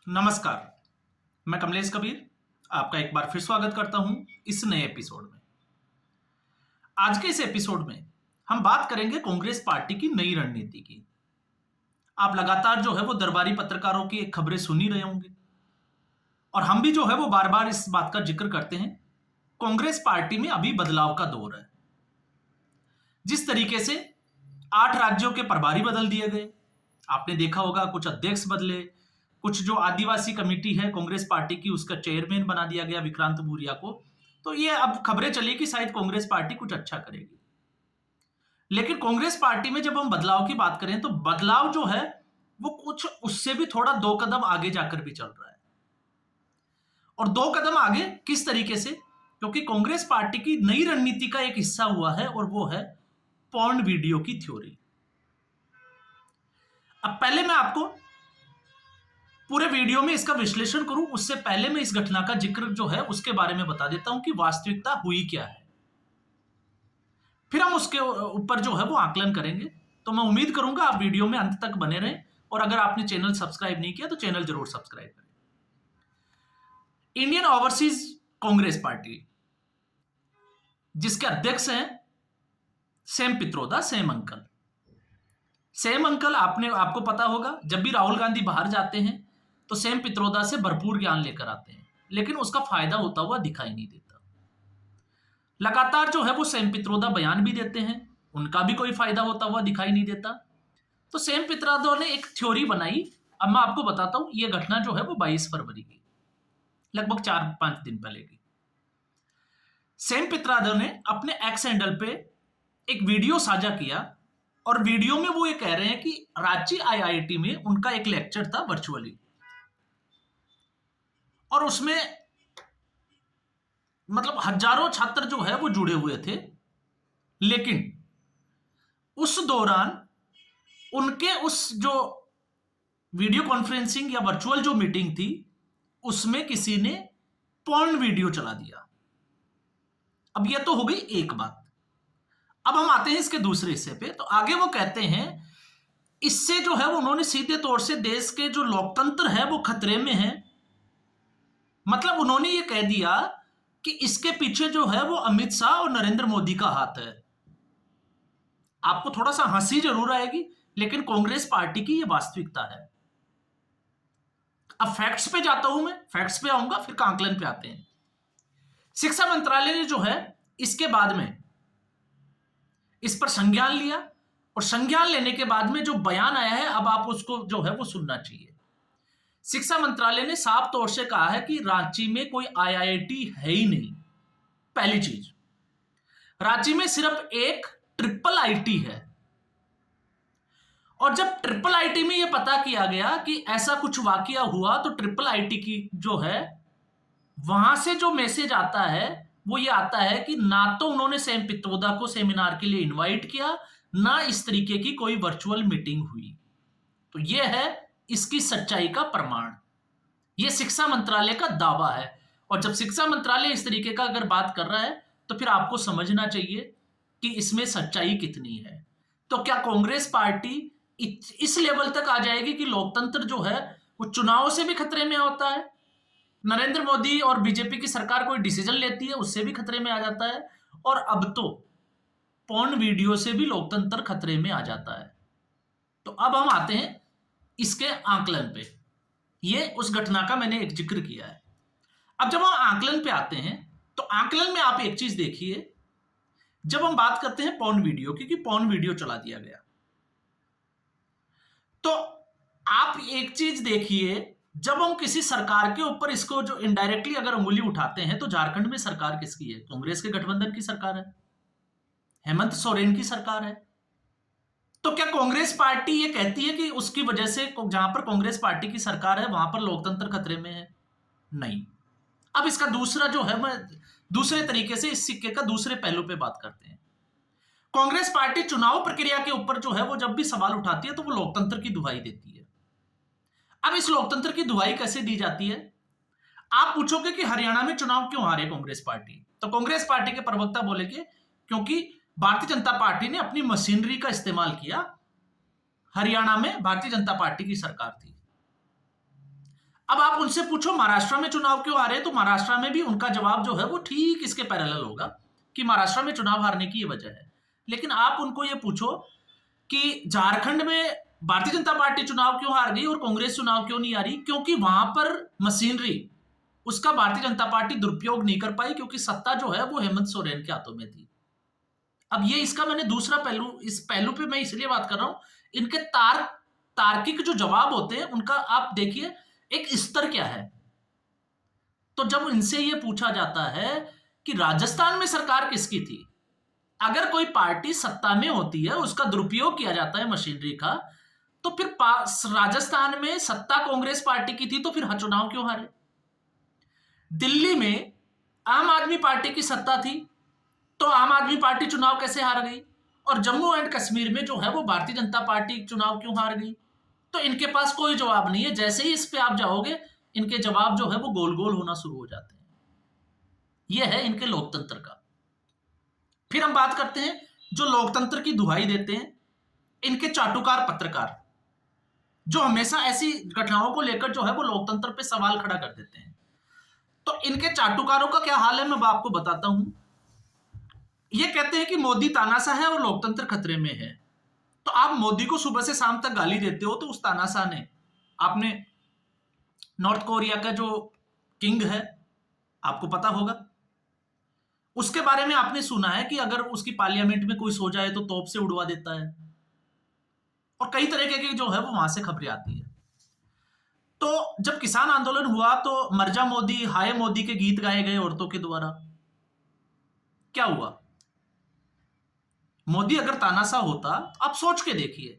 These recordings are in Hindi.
नमस्कार। मैं कमलेश कबीर आपका एक बार फिर स्वागत करता हूं इस नए एपिसोड में। आज के इस एपिसोड में हम बात करेंगे कांग्रेस पार्टी की नई रणनीति की। आप लगातार जो है वो दरबारी पत्रकारों की एक खबरें सुन ही रहे होंगे और हम भी जो है वो बार बार इस बात का जिक्र करते हैं। कांग्रेस पार्टी में अभी बदलाव का दौर है। जिस तरीके से 8 राज्यों के प्रभारी बदल दिए गए, आपने देखा होगा, कुछ अध्यक्ष बदले, कुछ जो आदिवासी कमेटी है कांग्रेस पार्टी की उसका चेयरमैन बना दिया गया विक्रांत भूरिया को। तो ये अब खबरें चली कि शायद कांग्रेस पार्टी कुछ अच्छा करेगी। लेकिन कांग्रेस पार्टी में जब हम बदलाव की बात करें तो बदलाव जो है वो कुछ उससे भी थोड़ा 2 कदम आगे जाकर भी चल रहा है। और 2 कदम आगे किस तरीके से? क्योंकि कांग्रेस पार्टी की नई रणनीति का एक हिस्सा हुआ है और वो है पॉर्न वीडियो की थ्योरी। अब पहले मैं आपको पूरे वीडियो में इसका विश्लेषण करूं उससे पहले मैं इस घटना का जिक्र जो है उसके बारे में बता देता हूं कि वास्तविकता हुई क्या है। फिर हम उसके ऊपर जो है वो आकलन करेंगे। तो मैं उम्मीद करूंगा आप वीडियो में अंत तक बने रहें और अगर आपने चैनल सब्सक्राइब नहीं किया तो चैनल जरूर सब्सक्राइब करें। इंडियन ओवरसीज कांग्रेस पार्टी जिसके अध्यक्ष हैं सैम पित्रोदा, सैम अंकल आपको पता होगा, जब भी राहुल गांधी बाहर जाते हैं तो सैम पित्रोदा से भरपूर ज्ञान लेकर आते हैं, लेकिन उसका फायदा होता हुआ दिखाई नहीं देता। लगातार जो है वो सैम पित्रोदा बयान भी देते हैं, उनका भी कोई फायदा होता हुआ दिखाई नहीं देता। तो सैम पित्रोदा ने एक थ्योरी बनाई। अब मैं आपको बताता हूं, ये घटना जो है वो 22 फरवरी की, लगभग 4-5 दिन पहले की। सैम पित्रोदा ने अपने एक्स हैंडल पे एक वीडियो साझा किया और वीडियो में वो ये कह रहे हैं कि रांची आईआईटी में उनका एक लेक्चर था वर्चुअली और उसमें मतलब हजारों छात्र जो है वो जुड़े हुए थे, लेकिन उस दौरान उनके उस जो वीडियो कॉन्फ्रेंसिंग या वर्चुअल जो मीटिंग थी उसमें किसी ने पॉर्न वीडियो चला दिया। अब यह तो हो गई एक बात। अब हम आते हैं इसके दूसरे हिस्से पे। तो आगे वो कहते हैं इससे जो है उन्होंने सीधे तौर से देश के जो लोकतंत्र है वो खतरे में है। मतलब उन्होंने ये कह दिया कि इसके पीछे जो है वो अमित शाह और नरेंद्र मोदी का हाथ है। आपको थोड़ा सा हंसी जरूर आएगी, लेकिन कांग्रेस पार्टी की ये वास्तविकता है। अब फैक्ट्स पे जाता हूं, मैं फैक्ट्स पे आऊंगा, फिर आकलन पे आते हैं। शिक्षा मंत्रालय ने जो है इसके बाद में इस पर संज्ञान लिया और संज्ञान लेने के बाद में जो बयान आया है अब आप उसको जो है वो सुनना चाहिए। शिक्षा मंत्रालय ने साफ तौर से कहा है कि रांची में कोई आईआईटी है ही नहीं। पहली चीज, रांची में सिर्फ एक ट्रिपल आईटी है और जब ट्रिपल आईटी में यह पता किया गया कि ऐसा कुछ वाकया हुआ तो ट्रिपल आईटी की जो है वहां से जो मैसेज आता है वो ये आता है कि ना तो उन्होंने सैम पित्रोदा को सेमिनार के लिए इनवाइट किया, ना इस तरीके की कोई वर्चुअल मीटिंग हुई। तो ये है इसकी सच्चाई का प्रमाण। ये शिक्षा मंत्रालय का दावा है और जब शिक्षा मंत्रालय इस तरीके का अगर बात कर रहा है तो फिर आपको समझना चाहिए कि इसमें सच्चाई कितनी है। तो क्या कांग्रेस पार्टी इस लेवल तक आ जाएगी कि लोकतंत्र जो है वो चुनाव से भी खतरे में होता है? नरेंद्र मोदी और बीजेपी की सरकार कोई डिसीजन लेती है उससे भी खतरे में आ जाता है और अब तो पॉर्न वीडियो से भी लोकतंत्र खतरे में आ जाता है। तो अब हम आते हैं इसके आकलन पे। ये उस घटना का मैंने एक जिक्र किया है। अब जब हम आकलन पे आते हैं तो आकलन में आप एक चीज देखिए, जब हम बात करते हैं पॉर्न वीडियो की कि पॉर्न वीडियो चला दिया गया, तो आप एक चीज देखिए, जब हम किसी सरकार के ऊपर इसको जो इनडायरेक्टली अगर उंगली उठाते हैं तो झारखंड में सरकार किसकी है? कांग्रेस के गठबंधन की सरकार है, हेमंत सोरेन की सरकार है। तो क्या कांग्रेस पार्टी ये कहती है कि उसकी वजह से जहां पर कांग्रेस पार्टी की सरकार है वहां पर लोकतंत्र खतरे में है? नहीं। अब इसका दूसरा जो है, मैं दूसरे तरीके से इस सिक्के का दूसरे पहलू पे बात करते हैं। कांग्रेस पार्टी चुनाव प्रक्रिया के ऊपर जो है वो जब भी सवाल उठाती है तो वो लोकतंत्र की दुहाई देती है। अब इस लोकतंत्र की दुहाई कैसे दी जाती है? आप पूछोगे कि हरियाणा में चुनाव क्यों हारे कांग्रेस पार्टी? तो कांग्रेस पार्टी के प्रवक्ता बोले कि क्योंकि भारतीय जनता पार्टी ने अपनी मशीनरी का इस्तेमाल किया। हरियाणा में भारतीय जनता पार्टी की सरकार थी। अब आप उनसे पूछो महाराष्ट्र में चुनाव क्यों आ रहे हैं, तो महाराष्ट्र में भी उनका जवाब जो है वो ठीक इसके पैरेलल होगा कि महाराष्ट्र में चुनाव हारने की ये वजह है। लेकिन आप उनको ये पूछो कि झारखंड में भारतीय जनता पार्टी चुनाव क्यों हार गई और कांग्रेस चुनाव क्यों नहीं आ रही, क्योंकि वहां पर मशीनरी उसका भारतीय जनता पार्टी दुरुपयोग नहीं कर पाई, क्योंकि सत्ता जो है वो हेमंत सोरेन के हाथों में थी। अब ये इसका मैंने दूसरा पहलू, इस पहलू पे मैं इसलिए बात कर रहा हूं, इनके तार्किक जो जवाब होते हैं उनका आप देखिए एक स्तर क्या है। तो जब इनसे ये पूछा जाता है कि राजस्थान में सरकार किसकी थी, अगर कोई पार्टी सत्ता में होती है उसका दुरुपयोग किया जाता है मशीनरी का, तो फिर राजस्थान में सत्ता कांग्रेस पार्टी की थी तो फिर चुनाव क्यों हारे। दिल्ली में आम आदमी पार्टी की सत्ता थी तो आम आदमी पार्टी चुनाव कैसे हार गई, और जम्मू एंड कश्मीर में जो है वो भारतीय जनता पार्टी चुनाव क्यों हार गई। तो इनके पास कोई जवाब नहीं है। जैसे ही इस पे आप जाओगे इनके जवाब जो है वो गोल गोल होना शुरू हो जाते हैं। यह है इनके लोकतंत्र का। फिर हम बात करते हैं जो लोकतंत्र की दुहाई देते हैं इनके चाटुकार पत्रकार, जो हमेशा ऐसी घटनाओं को लेकर जो है वो लोकतंत्र पे सवाल खड़ा कर देते हैं। तो इनके चाटुकारों का क्या हाल है मैं आपको बताता हूं। ये कहते हैं कि मोदी तानाशाह है और लोकतंत्र खतरे में है। तो आप मोदी को सुबह से शाम तक गाली देते हो, तो उस तानाशाह ने, आपने नॉर्थ कोरिया का जो किंग है आपको पता होगा, उसके बारे में आपने सुना है कि अगर उसकी पार्लियामेंट में कोई सो जाए तो तोप से उड़वा देता है, और कई तरह की जो है वो वहां से खबरें आती है। तो जब किसान आंदोलन हुआ तो मर्जा मोदी हाय मोदी के गीत गाए गए औरतों के द्वारा। क्या हुआ? मोदी अगर तानाशाह होता, आप सोच के देखिए,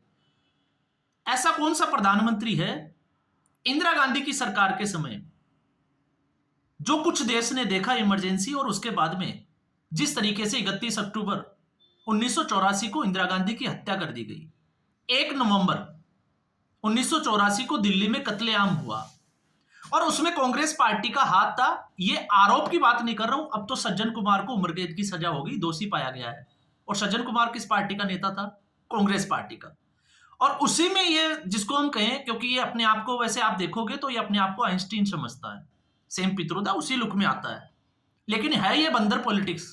ऐसा कौन सा प्रधानमंत्री है इंदिरा गांधी की सरकार के समय जो कुछ देश ने देखा इमरजेंसी, और उसके बाद में जिस तरीके से 31 अक्टूबर 1984 को इंदिरा गांधी की हत्या कर दी गई, 1 नवंबर 1984 को दिल्ली में कत्लेआम हुआ, और उसमें कांग्रेस पार्टी का हाथ था। ये आरोप की बात नहीं कर रहा हूं, अब तो सज्जन कुमार को उम्र कैद की सजा होगी, दोषी पाया गया है। और सज्जन कुमार किस पार्टी का नेता था? कांग्रेस पार्टी का। और उसी में ये जिसको हम कहें, क्योंकि ये अपने आप को, वैसे आप देखोगे तो ये अपने आप को आइंस्टीन समझता है, सेम पित्रोदा उसी लुक में आता है, लेकिन है ये बंदर पॉलिटिक्स।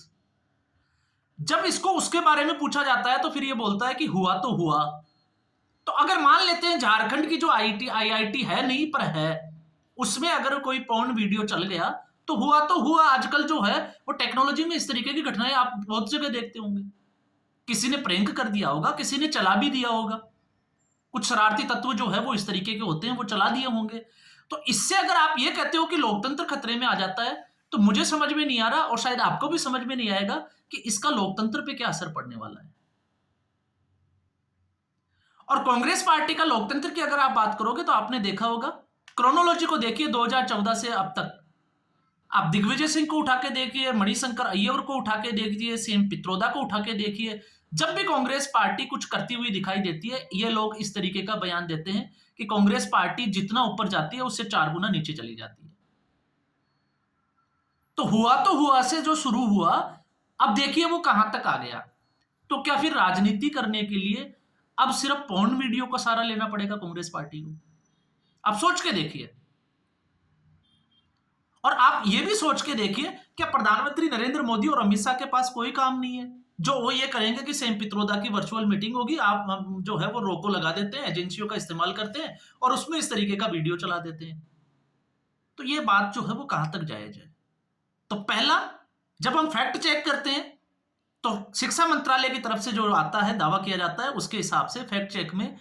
जब इसको उसके बारे में पूछा जाता है तो फिर ये बोलता है कि हुआ तो हुआ। तो अगर मान लेते हैं झारखंड की जो आईआईटी है नहीं पर है, उसमें अगर कोई पॉर्न वीडियो चल गया तो हुआ तो हुआ। आजकल जो है वो टेक्नोलॉजी में इस तरीके की घटनाएं आप बहुत जगह देखते होंगे। किसी ने प्रैंक कर दिया होगा, किसी ने चला भी दिया होगा, कुछ शरारती तत्व जो है वो इस तरीके के होते हैं, वो चला दिए होंगे। तो इससे अगर आप ये कहते हो कि लोकतंत्र खतरे में आ जाता है, तो मुझे समझ में नहीं आ रहा, और शायद आपको भी समझ में नहीं आएगा कि इसका लोकतंत्र पे क्या असर पड़ने वाला है। और कांग्रेस पार्टी का लोकतंत्र की अगर आप बात करोगे तो आपने देखा होगा, क्रोनोलॉजी को देखिए 2014 से अब तक। आप दिग्विजय सिंह को उठा के देखिए, मणिशंकर अय्यर को उठा के देखिए, सेम पित्रोदा को उठा के देखिए, जब भी कांग्रेस पार्टी कुछ करती हुई दिखाई देती है, ये लोग इस तरीके का बयान देते हैं कि कांग्रेस पार्टी जितना ऊपर जाती है उससे 4 गुना नीचे चली जाती है। तो हुआ से जो शुरू हुआ, अब देखिए वो कहां तक आ गया। तो क्या फिर राजनीति करने के लिए अब सिर्फ पॉर्न वीडियो का सहारा लेना पड़ेगा कांग्रेस पार्टी को? आप सोच के देखिए। और आप ये भी सोच के देखिए, क्या प्रधानमंत्री नरेंद्र मोदी और अमित शाह के पास कोई काम नहीं है जो वो ये करेंगे कि सेम पित्रोदा की वर्चुअल मीटिंग होगी, आप जो है वो रोको लगा देते हैं, एजेंसियों का इस्तेमाल करते हैं और उसमें इस तरीके का वीडियो चला देते हैं। तो ये बात जो है वो कहां तक जायज है? तो पहला, जब हम फैक्ट चेक करते हैं तो शिक्षा मंत्रालय की तरफ से जो आता है, दावा किया जाता है, उसके हिसाब से फैक्ट चेक में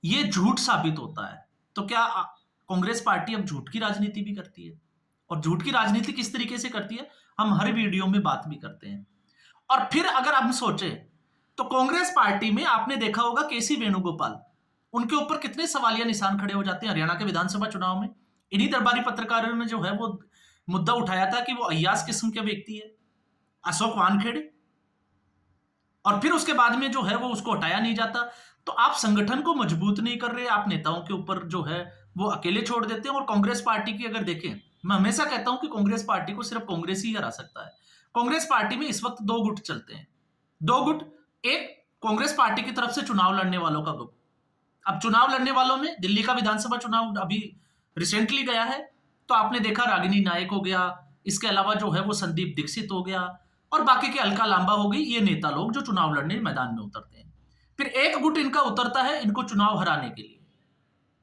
ये झूठ साबित होता है। तो क्या कांग्रेस पार्टी अब झूठ की राजनीति भी करती है? और झूठ की राजनीति किस तरीके से करती है हम हर वीडियो में बात भी करते हैं। और फिर अगर हम सोचे तो कांग्रेस पार्टी में आपने देखा होगा केसी वेणुगोपाल, उनके ऊपर कितने सवालिया निशान खड़े हो जाते हैं हरियाणा के विधानसभा चुनाव में। इन्हीं दरबारी पत्रकारों ने जो है वो मुद्दा उठाया था कि वो अय्यास किस्म के व्यक्ति है, अशोक वानखेड़े, और फिर उसके बाद में जो है वो उसको हटाया नहीं जाता। तो आप संगठन को मजबूत नहीं कर रहे, आप नेताओं के ऊपर जो है वो अकेले छोड़ देते हैं। और कांग्रेस पार्टी की अगर देखें, मैं हमेशा कहता हूं कि कांग्रेस पार्टी को सिर्फ कांग्रेस ही हरा सकता है। कांग्रेस पार्टी में इस वक्त 2 गुट चलते हैं, 2 गुट। एक, कांग्रेस पार्टी की तरफ से चुनाव लड़ने वालों का ग्रुप। अब चुनाव लड़ने वालों में दिल्ली का विधानसभा चुनाव अभी रिसेंटली गया है, तो आपने देखा रागिनी नायक हो गया, इसके अलावा जो है वो संदीप दीक्षित हो गया, और बाकी के अलका लांबा हो गई, ये नेता लोग जो चुनाव लड़ने मैदान में उतरते हैं। फिर एक गुट इनका उतरता है इनको चुनाव हराने के लिए,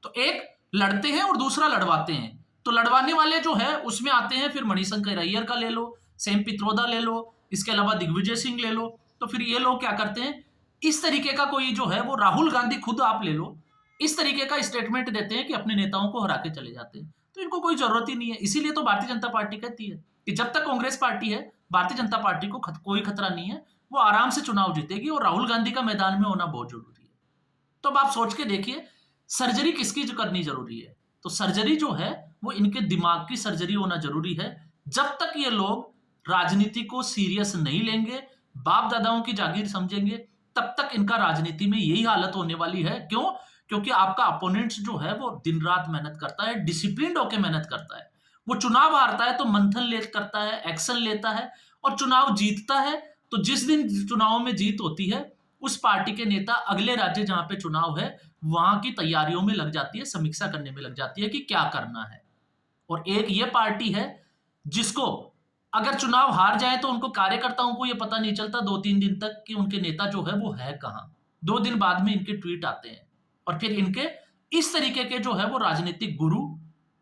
तो एक लड़ते हैं और दूसरा लड़वाते हैं। तो लड़वाने वाले जो है उसमें आते हैं, फिर मणिशंकर अय्यर का ले लो, सैम पित्रोदा ले लो, इसके अलावा दिग्विजय सिंह ले लो। तो फिर ये लोग क्या करते हैं, इस तरीके का कोई जो है वो राहुल गांधी खुद आप ले लो, इस तरीके का स्टेटमेंट देते हैं कि अपने नेताओं को हरा के चले जाते हैं। तो इनको कोई जरूरत ही नहीं है। इसीलिए तो भारतीय जनता पार्टी कहती है कि जब तक कांग्रेस पार्टी है, भारतीय जनता पार्टी को कोई खतरा नहीं है, वो आराम से चुनाव जीतेगी, और राहुल गांधी का मैदान में होना बहुत जरूरी है। तो अब आप सोच के देखिए, सर्जरी किसकी जो करनी जरूरी है, तो सर्जरी जो है वो इनके दिमाग की सर्जरी होना जरूरी है। जब तक ये लोग राजनीति को सीरियस नहीं लेंगे, बाप दादाओं की जागीर समझेंगे, तब तक इनका राजनीति में यही हालत होने वाली है। क्यों? क्योंकि आपका अपोनेंट्स जो है वो दिन रात मेहनत करता है, डिसिप्लिन होकर मेहनत करता है। वो चुनाव हारता है तो मंथन ले करता है, एक्शन लेता है, और चुनाव जीतता है तो जिस दिन चुनाव में जीत होती है, उस पार्टी के नेता अगले राज्य जहां पे चुनाव है वहां की तैयारियों में लग जाती है, समीक्षा करने में लग जाती है कि क्या करना है। और एक ये पार्टी है जिसको अगर चुनाव हार जाए तो उनको कार्यकर्ताओं को ये पता नहीं चलता 2-3 दिन तक कि उनके नेता जो है वो है कहां। 2 दिन बाद में इनके ट्वीट आते हैं, और फिर इनके इस तरीके के जो है वो राजनीतिक गुरु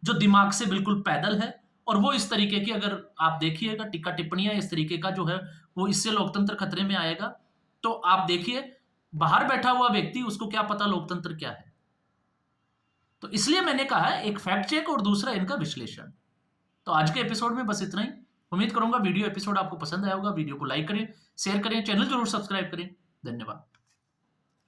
जो दिमाग से बिल्कुल पैदल है, और वो इस तरीके की अगर आप देखिएगा टीका टिप्पणियां इस तरीके का जो है वो, इससे लोकतंत्र खतरे में आएगा। तो आप देखिए, बाहर बैठा हुआ व्यक्ति, उसको क्या पता लोकतंत्र क्या है। तो इसलिए मैंने कहा है, एक फैक्ट चेक और दूसरा इनका विश्लेषण। तो आज के एपिसोड में बस इतना ही। उम्मीद करूंगा वीडियो एपिसोड आपको पसंद आया होगा। वीडियो को लाइक करें, शेयर करें, चैनल जरूर सब्सक्राइब करें। धन्यवाद।